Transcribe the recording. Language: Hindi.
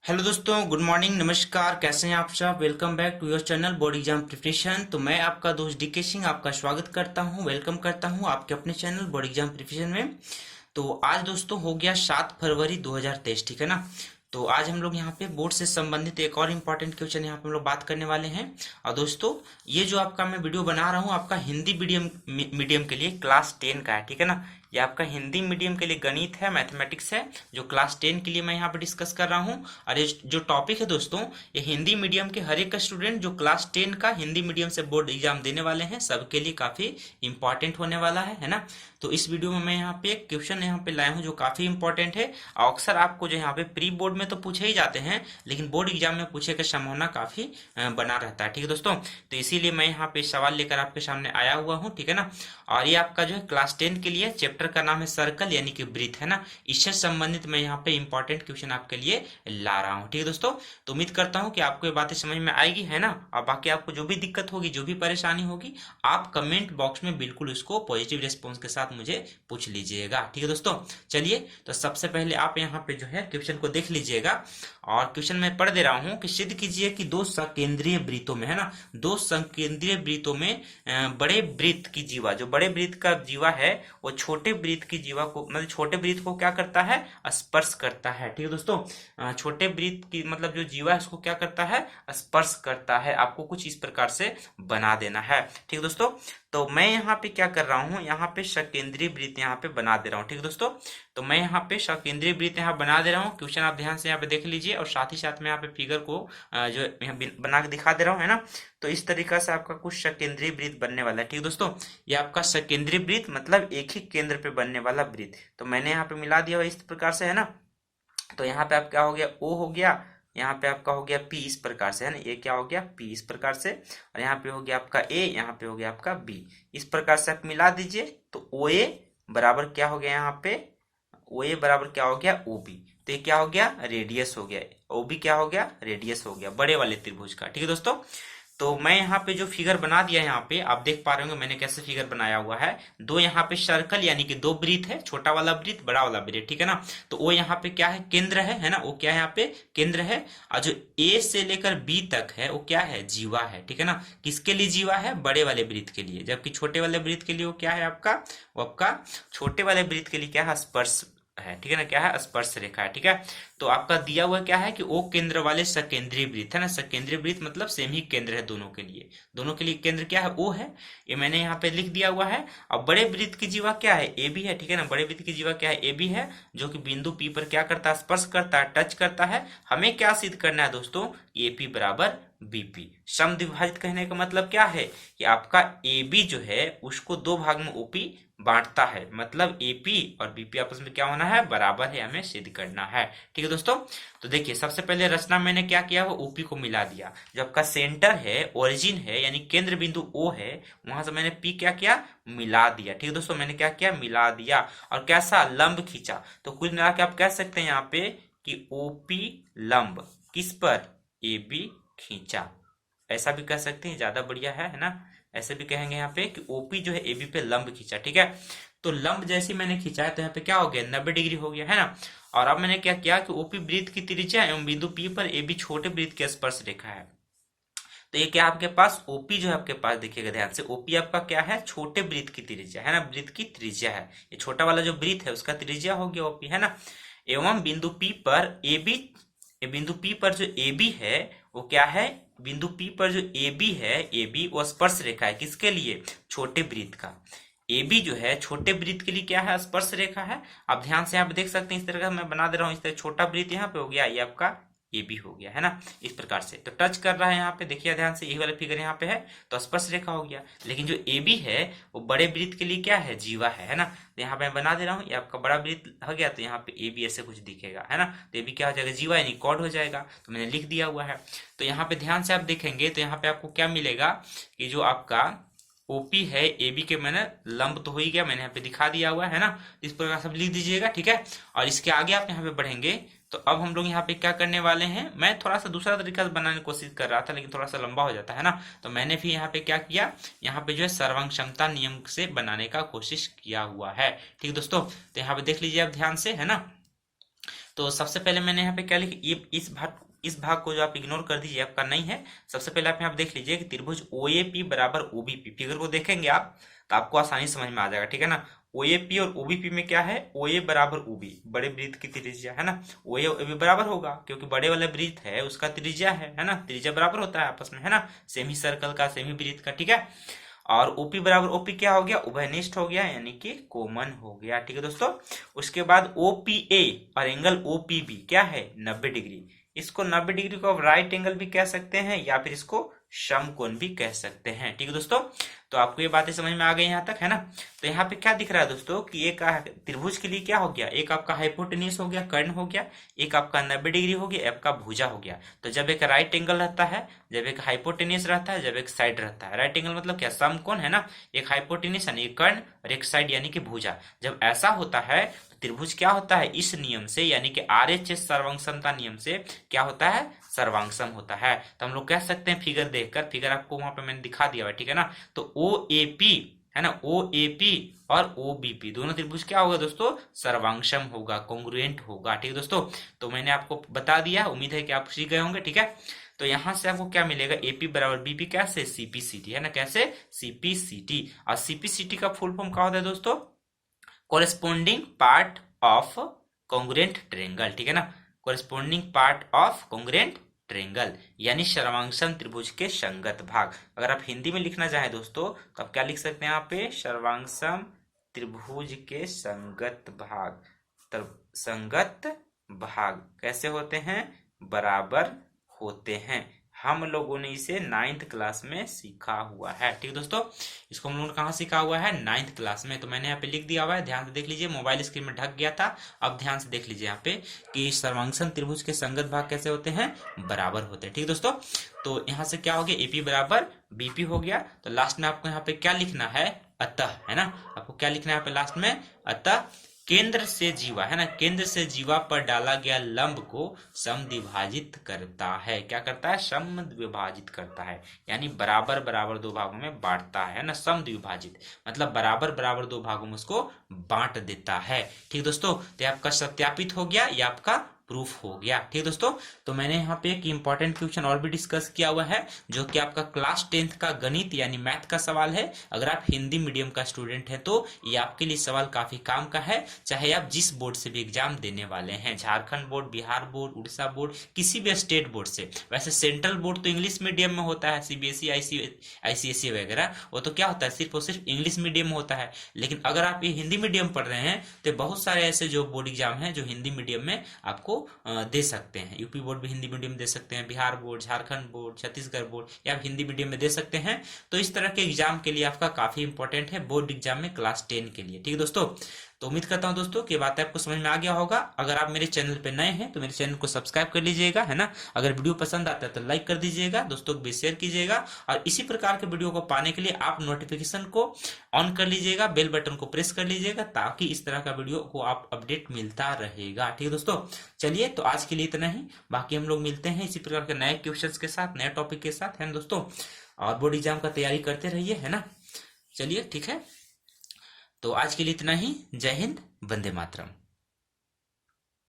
हेलो दोस्तों, गुड मॉर्निंग, नमस्कार। कैसे हैं आप सब? Welcome back to your channel board exam preparation. तो मैं आपका दोस्त डीके सिंह आपका स्वागत करता हूं, वेलकम करता हूं आपके अपने चैनल बोर्ड एग्जाम प्रिपरेशन में। तो आज दोस्तों हो गया 7 फरवरी 2023, ठीक है ना। तो आज हम लोग यहाँ पे बोर्ड से संबंधित एक और इम्पोर्टेंट क्वेश्चन यहाँ पे हम लोग बात करने वाले हैं। और दोस्तों ये जो आपका मैं वीडियो बना रहा हूँ आपका हिंदी मीडियम मीडियम के लिए क्लास 10 का है, ठीक है ना। ये आपका हिंदी मीडियम के लिए गणित है, मैथमेटिक्स है, जो क्लास 10 के लिए मैं यहाँ पे डिस्कस कर रहा हूँ। और ये जो टॉपिक है दोस्तों, ये हिंदी मीडियम के हर एक स्टूडेंट जो क्लास 10 का हिंदी मीडियम से बोर्ड एग्जाम देने वाले हैं सबके लिए काफी इंपॉर्टेंट होने वाला है ना। तो इस वीडियो में मैं यहाँ पे एक क्वेश्चन यहाँ पे लाया हूँ जो काफी इंपॉर्टेंट है। और अक्सर आपको जो यहाँ पे प्री बोर्ड में तो पूछे ही जाते हैं, लेकिन बोर्ड एग्जाम में पूछे की संभावना काफी बना रहता है, ठीक है दोस्तों। तो इसीलिए मैं यहाँ पे सवाल लेकर आपके सामने आया हुआ हूँ, ठीक है ना। और ये आपका जो है क्लास 10 के लिए चैप्टर का नाम है सर्कल यानी कि वृत्त, है ना। इससे संबंधित मैं यहाँ पे इंपॉर्टेंट क्वेश्चन आपके लिए ला रहा हूँ, ठीक है दोस्तों। तो उम्मीद करता हूँ कि आपको ये बातें समझ में आएगी, है ना। और बाकी आपको जो भी दिक्कत होगी, जो भी परेशानी होगी, आप कमेंट बॉक्स में बिल्कुल उसको पॉजिटिव रिस्पॉन्स के साथ मुझे पूछ लीजिएगा, ठीक है दोस्तों। चलिए, तो सबसे पहले आप यहाँ पे जो है क्वेश्चन को देख लीजिएगा। और क्वेश्चन में पढ़ दे रहा हूँ कि सिद्ध कीजिए कि दो सकेंद्रीय वृत्तों में, है ना, दो संकेंद्रीय वृत्तों में बड़े वृत्त की जीवा, जो बड़े वृत्त का जीवा है वो छोटे वृत्त की जीवा को, मतलब छोटे वृत्त को क्या करता है, स्पर्श करता है, ठीक है दोस्तों। छोटे वृत्त की मतलब जो जीवा है उसको क्या करता है, स्पर्श करता है। आपको कुछ इस प्रकार से बना देना है, ठीक है दोस्तों। तो मैं यहाँ पे क्या कर रहा हूँ, यहाँ पे सकेंद्रीय वृत्त यहाँ पे बना दे रहा हूँ, ठीक है दोस्तों। तो मैं यहाँ पे सकेंद्रीय वृत्त यहाँ बना दे रहा हूँ। क्वेश्चन आप ध्यान से यहाँ पे देख लीजिए और साथ ही साथ में यहाँ पे फिगर को जो यहाँ बना के दिखा दे रहा हूँ, है ना। तो इस तरीका से आपका कुछ सकेंद्रीय वृत्त बनने वाला है, ठीक है दोस्तों। ये आपका सकेंद्रीय वृत्त मतलब एक ही केंद्र पे बनने वाला वृत्त। तो मैंने यहाँ पे मिला दिया इस प्रकार से, है ना। तो यहाँ पे आप क्या हो गया, ओ हो गया, यहाँ पे आपका हो गया पी इस प्रकार से, है ना। ये क्या हो गया, पी इस प्रकार से। और यहाँ पे हो गया आपका ए, यहाँ पे हो गया आपका बी। इस प्रकार से आप मिला दीजिए तो ओ ए बराबर क्या हो गया, यहाँ पे ओ ए बराबर क्या हो गया, ओ बी। तो ये क्या हो गया, रेडियस हो गया। ओ बी क्या हो गया, रेडियस हो गया बड़े वाले त्रिभुज का, ठीक है दोस्तों। तो मैं यहाँ पे जो फिगर बना दिया है, यहाँ पे आप देख पा रहे होंगे मैंने कैसे फिगर बनाया हुआ है। दो यहाँ पे सर्कल यानी कि दो वृत्त है, छोटा वाला वृत्त, बड़ा वाला वृत्त, ठीक है ना। तो वो यहाँ पे क्या है, केंद्र है ना। वो क्या है, यहाँ पे केंद्र है। और जो ए से लेकर बी तक है वो क्या है, जीवा है, ठीक है ना। किसके लिए जीवा है, बड़े वाले वृत्त के लिए। जबकि छोटे वाले वृत्त के लिए वो क्या है आपका, वो आपका छोटे वाले वृत्त के लिए क्या है, स्पर्श है, ठीक है ना। क्या है, स्पर्श रेखा है, ठीक है। तो आपका दिया हुआ क्या है कि ओ केंद्र वाले सकेंद्रीय वृत्त, है ना। सकेंद्रीय वृत्त मतलब सेम ही केंद्र है दोनों के लिए। दोनों के लिए केंद्र क्या है, ओ है। ये मैंने यहाँ पे लिख दिया हुआ है। और बड़े वृत्त की जीवा क्या है, ए बी है, ठीक है ना। बड़े वृत्त की जीवा क्या है, ए बी है, जो कि बिंदु पी पर क्या करता है, स्पर्श करता है, टच करता है। हमें क्या सिद्ध करना है दोस्तों, ए पी बराबर बीपी। समद्विभाजित कहने का मतलब क्या है कि आपका ए बी जो है उसको दो भाग में ओपी बांटता है, मतलब एपी और बीपी आपस में क्या होना है, बराबर है, हमें सिद्ध करना है, ठीक है दोस्तों। तो देखिए सबसे पहले रचना मैंने क्या किया, वो ओपी को मिला दिया। जो आपका सेंटर है, ओरिजिन है, यानी केंद्र बिंदु ओ है, वहां से मैंने पी क्या किया, मिला दिया, ठीक है दोस्तों। मैंने क्या किया, मिला दिया। और कैसा, लंब खींचा। तो कुल मिला के आप कह सकते हैं यहाँ पे कि ओपी लंब किस पर, ए बी खींचा। ऐसा भी कह सकते हैं, ज्यादा बढ़िया है ना। ऐसे भी कहेंगे यहाँ पे कि ओपी जो है एबी पे लंब खींचा, ठीक है। तो लंब जैसे मैंने खींचा है तो यहाँ पे क्या हो गया, 90 डिग्री हो गया, है ना। और अब मैंने क्या किया कि ओपी वृत्त की त्रिज्या एवं बिंदु पी पर एबी छोटे वृत्त की स्पर्श रेखा है। तो ये क्या आपके पास, ओपी जो है आपके पास, देखिएगा ध्यान से, ओपी आपका क्या है, छोटे वृत्त की त्रिज्या है ना, वृत्त की त्रिज्या है। ये छोटा वाला जो वृत्त है उसका त्रिज्या हो गया ओपी, है ना। एवं बिंदु पी पर ए बी, बिंदु पी पर जो ए बी है वो क्या है, बिंदु पी पर जो ए बी है, ए बी वो स्पर्श रेखा है किसके लिए, छोटे वृत्त का। ए बी जो है छोटे वृत्त के लिए क्या है, स्पर्श रेखा है। आप ध्यान से यहाँ पे देख सकते हैं, इस तरह का मैं बना दे रहा हूँ। इस तरह छोटा वृत्त यहाँ पे हो गया, ये आपका ए बी हो गया, है ना। इस प्रकार से तो टच कर रहा है यहाँ पे, देखिए ध्यान से, यही वाला फिगर यहाँ पे है तो स्पर्श रेखा हो गया। लेकिन जो ए बी है वो बड़े वृत्त के लिए क्या है, जीवा है ना। तो यहाँ पे मैं बना दे रहा हूँ, ये आपका बड़ा वृत्त हो गया। तो यहाँ पे ए बी ऐसे कुछ दिखेगा, है ना। तो ए बी क्या हो जाएगा, जीवा यानी कॉर्ड हो जाएगा। तो मैंने लिख दिया हुआ है। तो यहाँ पे ध्यान से आप देखेंगे तो यहाँ पे आपको क्या मिलेगा कि जो आपका ओपी है ए बी के, मैंने लंब तो हो ही गया, मैंने यहाँ पे दिखा दिया हुआ है ना। इस प्रकार से लिख दीजिएगा, ठीक है। और इसके आगे आप यहाँ पे बढ़ेंगे तो अब हम लोग यहाँ पे क्या करने वाले हैं, मैं थोड़ा सा दूसरा तरीका से बनाने की कोशिश कर रहा था लेकिन थोड़ा सा लंबा हो जाता है ना। तो मैंने भी यहाँ पे क्या किया, यहाँ पे जो है सर्वांग क्षमता नियम से बनाने का कोशिश किया हुआ है, ठीक है दोस्तों। तो यहाँ पे देख लीजिए आप ध्यान से, है ना। तो सबसे पहले मैंने यहाँ पे क्या लिखा, ये इस भाग को जो आप इग्नोर कर दीजिए, आपका नहीं है। सबसे पहले आप यहाँ पे देख लीजिए कि त्रिभुज OAP बराबर OBP, फिगर को देखेंगे आप तो आपको आसानी समझ में आ जाएगा, ठीक है ना। OAP और OBP में क्या है, OA बराबर OB, बड़े वृत्त की त्रिज्या है ना, OA और OB बराबर होगा क्योंकि बड़े वाला वृत्त है उसका त्रिज्या है ना, त्रिज्या बराबर होता है आपस में, है ना, सेमी सर्कल का, सेमी वृत्त का, ठीक है। और OP बराबर OP क्या हो गया, उभयनिष्ठ हो गया, यानी कि कॉमन हो गया, ठीक है दोस्तों। उसके बाद OPA और एंगल OPB क्या है, 90 डिग्री। इसको 90 डिग्री को आप राइट एंगल भी कह सकते हैं या फिर इसको समकोण भी कह सकते हैं, ठीक है दोस्तों। तो आपको ये बातें समझ में आ गई यहाँ तक, है ना। तो यहाँ पे क्या दिख रहा है दोस्तों कि एक त्रिभुज के लिए क्या हो गया, एक आपका हाइपोटेन्यूज हो गया, कर्ण हो गया, एक आपका 90 डिग्री हो गया, आपका भुजा हो गया। तो जब एक राइट एंगल रहता है, जब एक हाइपोटेन्यूज रहता है, जब एक साइड रहता है, राइट एंगल मतलब क्या, समकोण, है ना, एक हाइपोटेन्यूज यानी कर्ण और एक साइड यानी कि भुजा। जब ऐसा होता है तो त्रिभुज क्या होता है, इस नियम से यानी कि RHS सर्वांगसमता नियम से क्या होता है, सर्वांगसम होता है। तो हम लोग कह सकते हैं फिगर देखकर, फिगर आपको वहां पे मैंने दिखा दिया है, ठीक है ना। तो OAP है ना, OAP और OBP दोनों त्रिभुज क्या होगा दोस्तों, सर्वांगसम होगा, कॉन्ग्रुएंट होगा, ठीक है दोस्तों। तो मैंने आपको बता दिया, उम्मीद है कि आप सीख गए होंगे, ठीक है। तो यहां से आपको क्या मिलेगा, AP बराबर BP कैसे, CPCT, है ना, कैसे, CPCT। और CPCT का फुल फॉर्म क्या होता है दोस्तों, corresponding part of congruent triangle, ठीक है ना, corresponding part of congruent triangle यानी सर्वांगसम त्रिभुज के संगत भाग। अगर आप हिंदी में लिखना चाहें दोस्तों तो आप क्या लिख सकते हैं यहाँ पे, सर्वांगसम त्रिभुज के संगत भाग। संगत भाग कैसे होते हैं, बराबर होते हैं। हम लोगों ने इसे 9th क्लास में सीखा हुआ है, ठीक है दोस्तों। इसको हम लोगों ने कहाँ सीखा हुआ है, 9th क्लास में। तो मैंने यहाँ पे लिख दिया हुआ है, ध्यान से देख लीजिए, मोबाइल स्क्रीन में ढक गया था। अब ध्यान से देख लीजिए यहाँ पे कि सर्वांगसम त्रिभुज के संगत भाग कैसे होते हैं, बराबर होते हैं, ठीक है दोस्तों। तो यहाँ से क्या हो गया, AP बराबर BP हो गया। तो लास्ट में आपको यहाँ पे क्या लिखना है, अतः, है ना, आपको क्या लिखना है यहाँ पे लास्ट में, अतः केंद्र से जीवा, है ना, केंद्र से जीवा पर डाला गया लंब को समद्विभाजित करता है। क्या करता है, समद्विभाजित करता है, यानी बराबर बराबर दो भागों में बांटता है ना, समद्विभाजित मतलब बराबर बराबर दो भागों में उसको बांट देता है, ठीक दोस्तों। तो आपका सत्यापित हो गया, ये आपका प्रूफ हो गया, ठीक दोस्तों। तो मैंने यहाँ पे एक इंपॉर्टेंट क्वेश्चन और भी डिस्कस किया हुआ है, जो कि आपका क्लास 10th का गणित यानी मैथ का सवाल है। अगर आप हिंदी मीडियम का स्टूडेंट हैं तो ये आपके लिए सवाल काफी काम का है, चाहे आप जिस बोर्ड से भी एग्जाम देने वाले हैं, Jharkhand board, Bihar board, Orissa board, किसी भी स्टेट बोर्ड से। वैसे सेंट्रल बोर्ड तो इंग्लिश मीडियम में होता है, CBSE, ICSE वगैरह, वो तो क्या होता है, सिर्फ और सिर्फ इंग्लिश मीडियम में होता है। लेकिन अगर आप ये हिंदी मीडियम पढ़ रहे हैं तो बहुत सारे ऐसे जो बोर्ड एग्जाम है जो हिंदी मीडियम में आपको दे सकते हैं। यूपी बोर्ड भी हिंदी मीडियम दे सकते हैं, Bihar board, Jharkhand board, Chhattisgarh board, या आप हिंदी मीडियम में दे सकते हैं। तो इस तरह के एग्जाम के लिए आपका काफी इंपॉर्टेंट है बोर्ड एग्जाम में क्लास 10 के लिए, ठीक है दोस्तों। तो उम्मीद करता हूं दोस्तों कि बात आपको समझ में आ गया होगा। अगर आप मेरे चैनल पे नए हैं तो मेरे चैनल को सब्सक्राइब कर लीजिएगा, है ना। अगर वीडियो पसंद आता है तो लाइक कर दीजिएगा, दोस्तों को भी शेयर कीजिएगा। और इसी प्रकार के वीडियो को पाने के लिए आप नोटिफिकेशन को ऑन कर लीजिएगा, बेल बटन को प्रेस कर लीजिएगा, ताकि इस तरह का वीडियो को आप अपडेट मिलता रहेगा, ठीक है दोस्तों। चलिए, तो आज के लिए इतना ही, बाकी हम लोग मिलते हैं इसी प्रकार के नए क्वेश्चन के साथ, नए टॉपिक के साथ, है ना दोस्तों। और बोर्ड एग्जाम का तैयारी करते रहिए, है ना। चलिए, ठीक है, तो आज के लिए इतना ही। जय हिंद, वंदे मातरम।